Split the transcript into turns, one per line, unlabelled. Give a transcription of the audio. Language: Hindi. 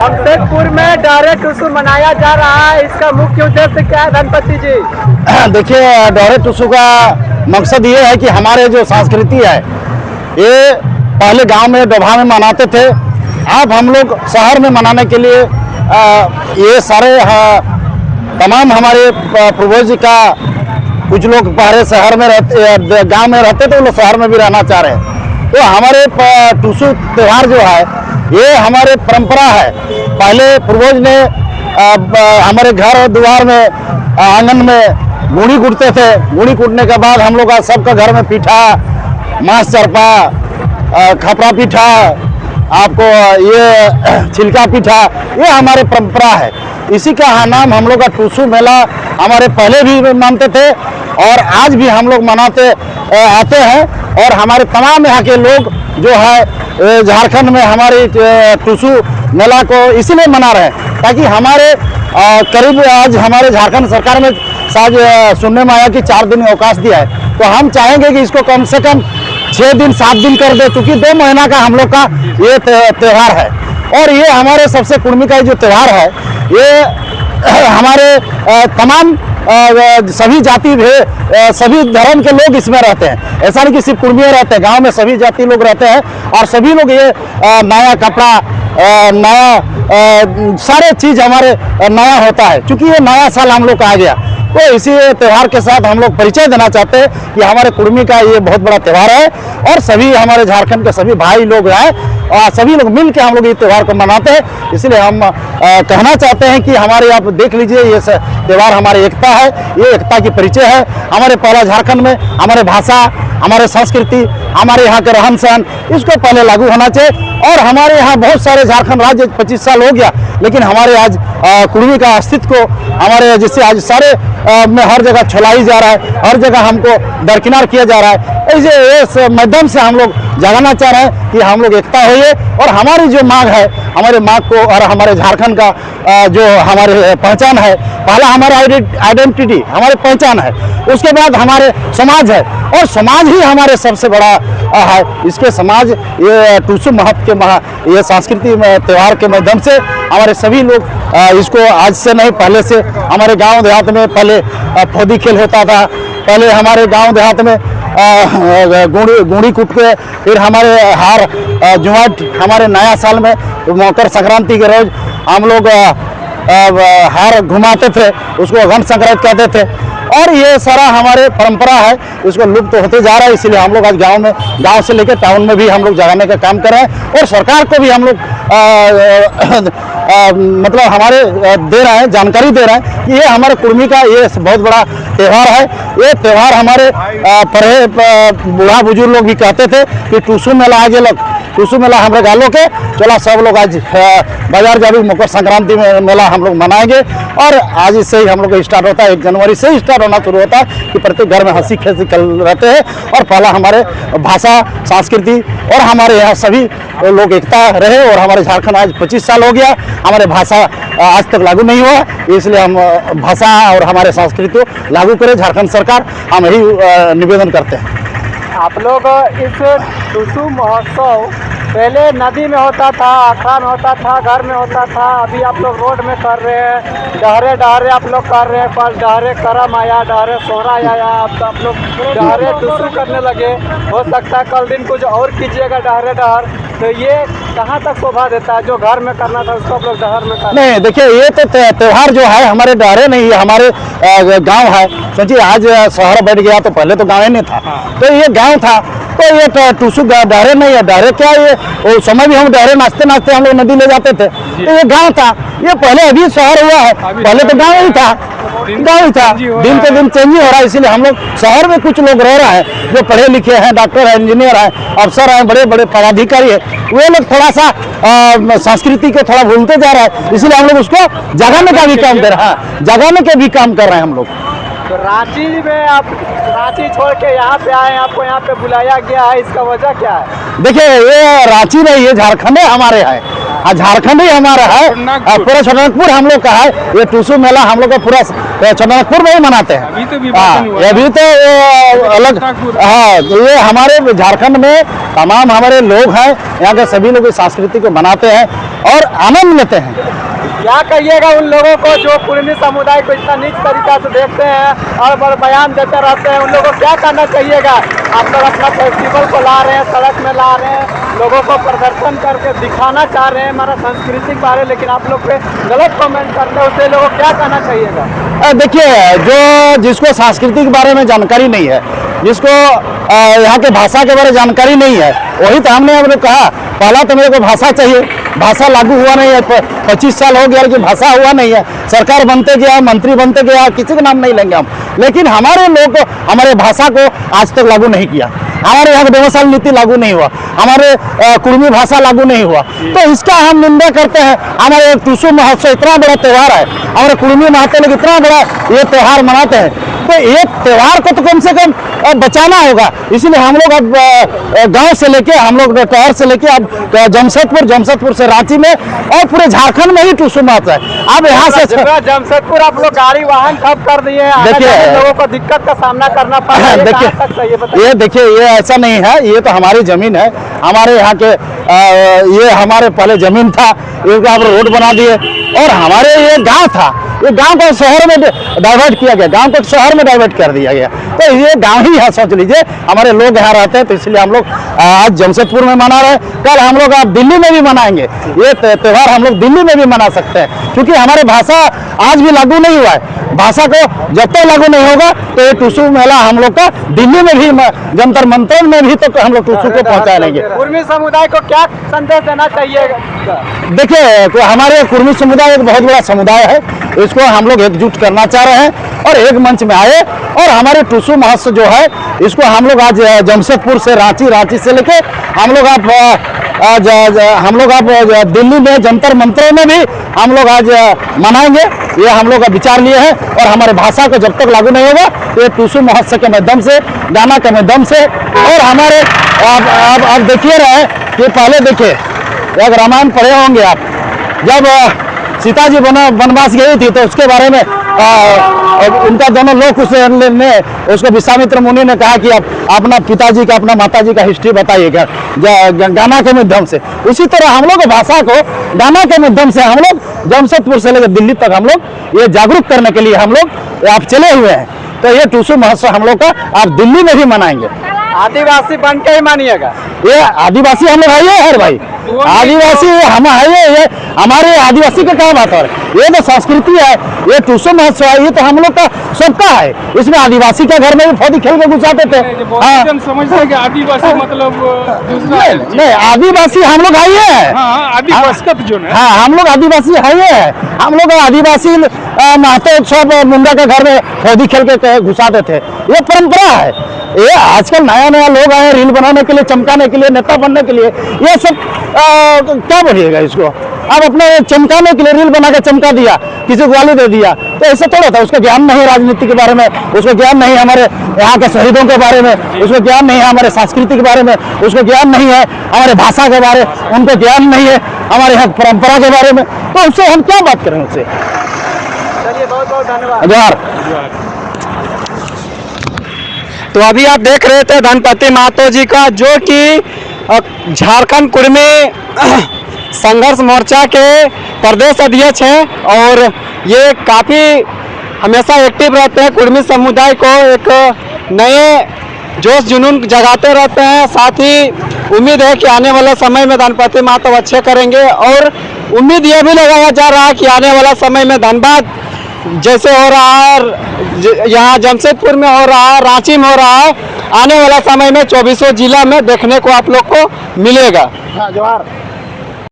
जमशेदपुर में डहरे टुसु मनाया जा रहा है, इसका मुख्य उद्देश्य क्या है धनपति जी?
देखिए, डहरे टुसु का मकसद ये है कि हमारे जो संस्कृति है ये पहले गांव में डोभा में मनाते थे। अब हम लोग शहर में मनाने के लिए ये सारे तमाम हमारे पूर्वज का कुछ लोग पहले शहर में रहते, गांव में रहते थे, वो लोग शहर में भी रहना चाह रहे हैं। तो हमारे टुसु त्यौहार जो है ये हमारे परंपरा है। पहले पूर्वज ने हमारे घर और द्वार में आंगन में गुड़ी कूटते थे। गुड़ी कूटने के बाद हम लोग सबका घर में पीठा, मांस चरपा, खपरा पीठा, आपको ये छिलका पीठा, ये हमारे परंपरा है। इसी का नाम हम लोग का टुसु मेला हमारे पहले भी मानते थे और आज भी हम लोग मनाते आते हैं। और हमारे तमाम यहाँ के लोग जो है झारखंड में हमारे टुसु मेला को इसीलिए मना रहे हैं ताकि हमारे करीब आज हमारे झारखंड सरकार में साज सुनने में आया कि 4 दिन अवकाश दिया है। तो हम चाहेंगे कि इसको कम से कम 6 दिन 7 दिन कर दे, क्योंकि 2 महीना का हम लोग का ये त्यौहार है। और ये हमारे सबसे कुर्मी का जो त्यौहार है ये हमारे तमाम सभी जाति सभी धर्म के लोग इसमें रहते हैं। ऐसा नहीं कि सिर्फ कुर्मियाँ रहते हैं, गांव में सभी जाति लोग रहते हैं और सभी लोग ये नया कपड़ा, नया सारे चीज़ हमारे नया होता है। क्योंकि ये नया साल हम लोग का आ गया, तो इसी त्यौहार के साथ हम लोग परिचय देना चाहते हैं कि हमारे कुर्मी का ये बहुत बड़ा त्यौहार है और सभी हमारे झारखंड के सभी भाई लोग हैं और सभी लोग मिल के हम लोग ये त्यौहार को मनाते हैं। इसलिए हम कहना चाहते हैं कि हमारे आप देख लीजिए, ये त्यौहार हमारी एकता है, ये एकता की परिचय है। हमारे पहला झारखंड में हमारे भाषा, हमारे संस्कृति, हमारे यहाँ के रहन सहन, इसको पहले लागू होना चाहिए। और हमारे यहाँ बहुत सारे झारखंड राज्य 25 साल हो गया, लेकिन हमारे आज कुर्मी का अस्तित्व को हमारे जिससे आज सारे में हर जगह छुलाई जा रहा है, हर जगह हमको दरकिनार किया जा रहा है। ऐसे इस माध्यम से हम लोग जगाना चाह रहे हैं कि हम लोग एकता होइए और हमारी जो मांग है, हमारे मांग को और हमारे झारखंड का जो हमारे पहचान है, पहला हमारा आइडेंटिटी, हमारी पहचान है, उसके बाद हमारे समाज है और समाज ही हमारे सबसे बड़ा है। इसके समाज ये टुसु महत्व के ये सांस्कृतिक त्यौहार के माध्यम से हमारे सभी लोग इसको आज से नहीं, पहले से हमारे गांव देहात में पहले फौदी खेल होता था। पहले हमारे गांव देहात में गुड़ी कूट के फिर हमारे हार जुआट, हमारे नया साल में मकर संक्रांति के रोज हम लोग हार घुमाते थे, उसको अघन संक्रांति कहते थे। और ये सारा हमारे परंपरा है, इसको लुप्त होते जा रहा है। इसलिए हम लोग आज गांव में, गांव से लेकर टाउन में भी हम लोग जगाने का काम कर रहे हैं और सरकार को भी हम लोग मतलब हमारे दे रहे हैं, जानकारी दे रहे हैं कि ये हमारे कुर्मी का ये बहुत बड़ा त्यौहार है। ये त्यौहार हमारे बूढ़ा बुजुर्ग लोग भी कहते थे कि टुसु मेला आगे लोग, टुसु मेला हमारे गालों के चला, सब लोग आज बाजार जाबी मकर संक्रांति में मेला हम लोग मनाएंगे। और आज इससे ही हम लोग स्टार्ट होता है, 1 जनवरी से ही स्टार्ट होना शुरू होता है कि प्रत्येक घर में हंसी खेसी कल रहते हैं। और पहला हमारे भाषा, संस्कृति और हमारे यहाँ सभी लोग एकता रहे। और हमारे झारखंड आज 25 साल हो गया, हमारे भाषा आज तक लागू नहीं हुआ, इसलिए हम भाषा और हमारे संस्कृति को लागू करें झारखंड सरकार, हम यही निवेदन करते हैं।
आप लोग इस टुसु महोत्सव पहले नदी में होता था, अखड़ा में होता था, घर में होता था, अभी आप लोग रोड में कर रहे हैं, डहरे आप लोग कर रहे हैं। कल डहरे करम आया, डहरे सोहरा आया, आप लोग डहरे टुसु करने लगे। हो सकता है कल दिन कुछ और कीजिएगा डहरे डहर, तो ये कहाँ तक शोभा देता है? जो घर में करना था उसको आप लोग डहर में कर
नहीं। देखिए, ये तो त्यौहार जो है हमारे डहरे नहीं है, हमारे गाँव है। सोचिए आज शहर बैठ गया, तो पहले तो गाँव ही नहीं था, तो ये गाँव था, तो ये टुसु डहरे नहीं है। डहरे क्या ये, उस समय भी हम डहरे नाचते नाचते हम लोग नदी ले जाते थे, तो ये गांव था। ये पहले अभी शहर हुआ है, पहले तो गांव ही था, गांव ही था। दिन पे दिन चेंज हो रहा है, इसीलिए हम लोग शहर में कुछ लोग रह रहे हैं जो पढ़े लिखे हैं, डॉक्टर है, इंजीनियर है, अफसर हैं, बड़े बड़े पदाधिकारी है, वे लोग थोड़ा सा संस्कृति को थोड़ा भूलते जा रहा है। इसलिए हम लोग उसको जगाने का भी काम कर रहे हैं, जगाने के भी काम कर रहे हैं हम लोग।
तो रांची में आप रांची छोड़ के यहाँ पे आए, आपको यहाँ पे बुलाया गया है, इसका वजह क्या है?
देखिए, ये रांची नहीं, ये झारखंड है हमारे है। झारखंड ही हमारा है, पूरा छोटानागपुर हम लोग का है। ये टूसू मेला हम लोग का पूरा छोटानागपुर में ही मनाते हैं।
अभी तो
अभी तो अलग, हाँ, ये हमारे झारखंड में तमाम हमारे लोग हैं, यहाँ के सभी लोग इस संस्कृति को मनाते हैं और आनंद लेते हैं।
क्या कहिएगा उन लोगों को जो कुर्मी समुदाय को इतना नीच तरीका से देखते हैं और बयान देते रहते हैं, उन लोगों को क्या करना चाहिएगा? आप लोग अपना फेस्टिवल को ला रहे हैं, सड़क में ला रहे हैं, लोगों को प्रदर्शन करके दिखाना चाह रहे हैं हमारा संस्कृति के बारे, लेकिन आप लोग पे गलत कमेंट करते हैं, उससे लोगों को क्या करना चाहिएगा?
देखिए, जो जिसको संस्कृति के बारे में जानकारी नहीं है, जिसको यहाँ के भाषा के बारे में जानकारी नहीं है, वही तो हमने अब कहा पहला तो मेरे को भाषा चाहिए। भाषा लागू हुआ नहीं है, 25 साल हो गया लेकिन भाषा हुआ नहीं है। सरकार बनते गया, मंत्री बनते गया, किसी का नाम नहीं लेंगे हम, लेकिन हमारे लोग हमारे भाषा को आज तक लागू नहीं किया। हमारे यहाँ 2 साल नीति लागू नहीं हुआ, हमारे कुर्मी भाषा लागू नहीं हुआ, तो इसका हम निंदा करते हैं। हमारे टूसू महोत्सव इतना बड़ा त्यौहार है, हमारे कुर्मी महाते लोग इतना बड़ा ये त्यौहार मनाते हैं, तो एक त्यौहार को तो कम से कम बचाना होगा। इसलिए हम लोग अब गांव से लेके, हम लोग शहर से लेके अब जमशेदपुर से रांची में और पूरे झारखंड में ही टूसू महोत्सव है। अब यहाँ से
जमशेदपुर आप लोग गाड़ी वाहन ठप कर दिए हैं,
देखिए
लोगों को दिक्कत का सामना करना पड़ रहा है।
ये देखिए, ये ऐसा नहीं है, ये तो हमारी जमीन है, हमारे यहाँ के ये हमारे पहले जमीन था, ये आप रोड बना दिए, और हमारे ये गांव था, ये गांव को शहर में डाइवर्ट किया गया, गांव को शहर में डाइवर्ट कर दिया गया, तो ये गांव ही है। सोच लीजिए, हमारे लोग यहाँ रहते हैं, तो इसलिए हम लोग आज जमशेदपुर में मना रहे हैं, कल हम लोग आप दिल्ली में भी मनाएंगे। ये त्यौहार हम लोग दिल्ली में भी मना सकते हैं, क्योंकि हमारे भाषा आज भी लागू नहीं हुआ है। भाषा को जब तक लागू नहीं होगा तो ये टूसू मेला हम लोग का दिल्ली में भी, जंतर मंतर में भी तो हम लोग टूसू को पहुंचा लेंगे।
कुर्मी समुदाय को क्या संदेश देना चाहिए?
देखिए, हमारे कुर्मी समुदाय एक बहुत बड़ा समुदाय है, इसको हम लोग एकजुट करना चाह रहे हैं और एक मंच में आए, और हमारे टूसू महोत्सव जो है इसको हम लोग आज जमशेदपुर से रांची से लेके हम लोग आप दिल्ली में जंतर मंतर में भी हम लोग आज मनाएंगे। ये हम लोग का विचार लिए हैं, और हमारे भाषा को जब तक लागू नहीं होगा तो ये टूसू महोत्सव के माध्यम से, गाना के माध्यम से, और हमारे आप देखिए रहे कि पहले देखिए, एक रामायण पढ़े होंगे आप, जब सीता जी वनवास गई थी तो उसके बारे में उनका दोनों लोग उसको विश्वामित्र मुनि ने कहा कि आप अपना पिताजी का, अपना माताजी का हिस्ट्री बताइएगा गाना के माध्यम से। उसी तरह हम लोग भाषा को गाना के माध्यम से हम लोग जमशेदपुर से लेकर दिल्ली तक हम लोग ये जागरूक करने के लिए हम लोग आप चले हुए हैं। तो ये टूसू महोत्सव हम लोग का आप दिल्ली में भी मनाएंगे।
आदिवासी बन के ही मानिएगा?
ये आदिवासी हम लोग है यार भाई, आदिवासी हम है, ये हमारे आदिवासी का क्या बात है? ये तो संस्कृति है, ये टूसू महोत्सव है, ये तो हम लोग का सबका है। इसमें आदिवासी के घर में भी फौजी खेल के घुसाते थे।
हाँ, समझते हैं कि आदिवासी मतलब दूसरा
नहीं, आदिवासी हम लोग है,
आदिवासी जो है,
हाँ, हम लोग आदिवासी है, हम लोग आदिवासी महतो सब मुंडा के घर में फौजी खेल के घुसाते थे। ये परंपरा है। ये आजकल नया लोग आए रील बनाने के लिए, चमकाने के लिए, नेता बनने के लिए, ये सब क्या बोलिएगा इसको? अब अपने चमकाने के लिए रील बना के चमका दिया, किसी को गाली दे दिया, तो ऐसा थोड़ा था। उसका ज्ञान नहीं राजनीति के बारे में, उसको ज्ञान नहीं हमारे यहाँ के शहीदों के बारे में, उसको ज्ञान नहीं है हमारे संस्कृति के बारे में, उसको ज्ञान नहीं है हमारे भाषा के बारे में, उनको ज्ञान नहीं है हमारे यहाँ परंपरा के बारे में, तो उससे हम क्या बात करें उससे?
चलिए, बहुत बहुत धन्यवाद।
जोहार।
तो अभी आप देख रहे थे धनपति महतो जी का, जो कि झारखंड कुर्मी संघर्ष मोर्चा के प्रदेश अध्यक्ष हैं, और ये काफ़ी हमेशा एक्टिव रहते हैं, कुर्मी समुदाय को एक नए जोश जुनून जगाते रहते हैं। साथ ही उम्मीद है कि आने वाले समय में धनपति महतो अच्छे करेंगे, और उम्मीद ये भी लगाया जा रहा है कि आने वाला समय में धनबाद जैसे हो रहा है, यहाँ जमशेदपुर में हो रहा है, रांची में हो रहा है, आने वाला समय में 24 जिला में देखने को आप लोग को मिलेगा।
हाँ, जोहार।